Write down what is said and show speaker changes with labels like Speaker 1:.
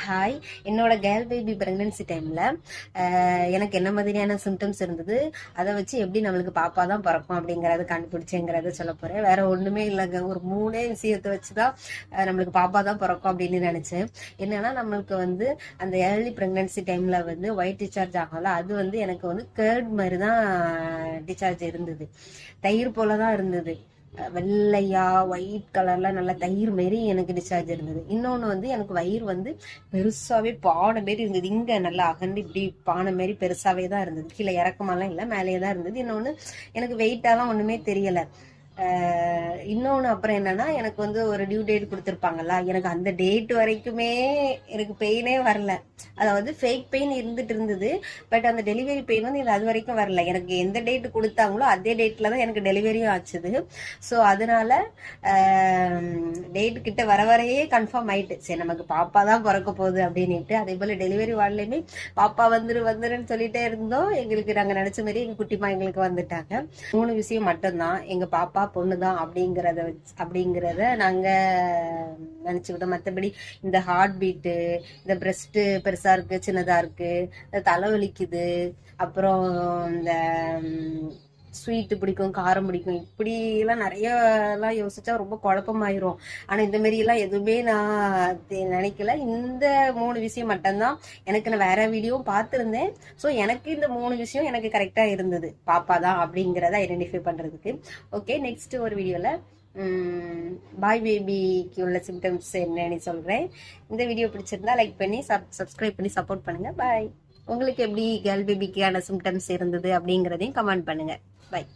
Speaker 1: Hi. என்னோட girl baby pregnancy டைம்ல எனக்கு என்ன மாதிரியான சிம்டம்ஸ் இருந்தது, அதை வச்சு எப்படி நம்மளுக்கு பாப்பா தான் பிறக்கும் அப்படிங்கறத கண்டுபிடிச்சேங்கிறத சொல்ல போறேன். வேற ஒண்ணுமே இல்லைங்க, ஒரு 3 விஷயத்தை வச்சுதான் நம்மளுக்கு பாப்பா தான் பிறக்கும் அப்படின்னு நினைச்சேன். என்னன்னா, நம்மளுக்கு வந்து அந்த ஏர்லி பிரெக்னன்சி டைம்ல வந்து ஒயிட் டிஸ்சார்ஜ் ஆகும்ல, அது வந்து எனக்கு வந்து கேர்ட் மாதிரி தான் டிஸ்சார்ஜ் இருந்தது. தயிர் போலதான் இருந்தது. வெள்ளையா ஒயிட் கலர்ல நல்ல தயிர் மாரி எனக்கு டிஸ்சார்ஜ் இருந்தது. இன்னொன்னு வந்து எனக்கு வயிறு வந்து பெருசாவே பானை மாரி இருந்தது. இங்க நல்லா அகண்டு இப்படி பானை மாரி பெருசாவே தான் இருந்தது. கீழே இறக்கமெல்லாம் இல்லை, மேலேயே தான் இருந்தது. இன்னொன்னு எனக்கு வெயிட்டாலாம் ஒண்ணுமே தெரியல. இன்னொன்னு அப்புறம் என்னன்னா, எனக்கு வந்து ஒரு டியூ டேட் கொடுத்துருப்பாங்கல்ல, எனக்கு அந்த டேட் வரைக்குமே எனக்கு பெயினே வரல. அதாவது ஃபேக் பெயின் இருந்துட்டு இருந்தது. பட் அந்த டெலிவரி பெயின் வந்து அது வரைக்கும் வரல. எனக்கு எந்த டேட் கொடுத்தாங்களோ அதே டேட்ல தான் எனக்கு டெலிவரியும் ஆச்சுது. ஸோ அதனால டேட் கிட்ட வர வரையே கன்ஃபார்ம் ஆயிட்டு, சரி நமக்கு பாப்பா தான் பிறக்க போகுது அப்படின்ட்டு. அதே போல டெலிவரி வார்டுலயுமே பாப்பா வந்துருன்னு சொல்லிட்டே இருந்தோம். எங்களுக்கு நாங்க நினைச்ச மாதிரி எங்க குட்டிமா எங்களுக்கு வந்துட்டாங்க. 3 விஷயம் மட்டும்தான் எங்க பாப்பா பொண்ணுதான் அப்படிங்கறத நாங்க நினைச்சுக்கிட்டோம். மற்றபடி இந்த ஹார்ட் பீட்டு, இந்த பிரஸ்ட் பெருசா இருக்கு சின்னதா இருக்கு, தலை வலிக்குது, அப்புறம் இந்த ஸ்வீட்டு பிடிக்கும், காரம் பிடிக்கும், இப்படி எல்லாம் நிறைய எல்லாம் யோசிச்சா ரொம்ப குழப்பமாயிரும். ஆனா இந்த மாதிரி எல்லாம் எதுவுமே நான் நினைக்கல. இந்த 3 விஷயம் மட்டும்தான் எனக்கு. நான் வேற வீடியோவும் பார்த்துருந்தேன். ஸோ எனக்கு இந்த 3 விஷயம் எனக்கு கரெக்டா இருந்தது, பாப்பா தான் அப்படிங்கிறத ஐடென்டிஃபை பண்றதுக்கு. ஓகே, நெக்ஸ்ட் ஒரு வீடியோல பாய் பேபிக்கு உள்ள சிம்டம்ஸ் என்னன்னு சொல்றேன். இந்த வீடியோ பிடிச்சிருந்தா லைக் பண்ணி சப்ஸ்கிரைப் பண்ணி சப்போர்ட் பண்ணுங்க. பாய். உங்களுக்கு எப்படி கேர்ள் பேபிக்கான சிம்டம்ஸ் இருந்தது அப்படிங்கிறதையும் கமெண்ட் பண்ணுங்க. பாய்.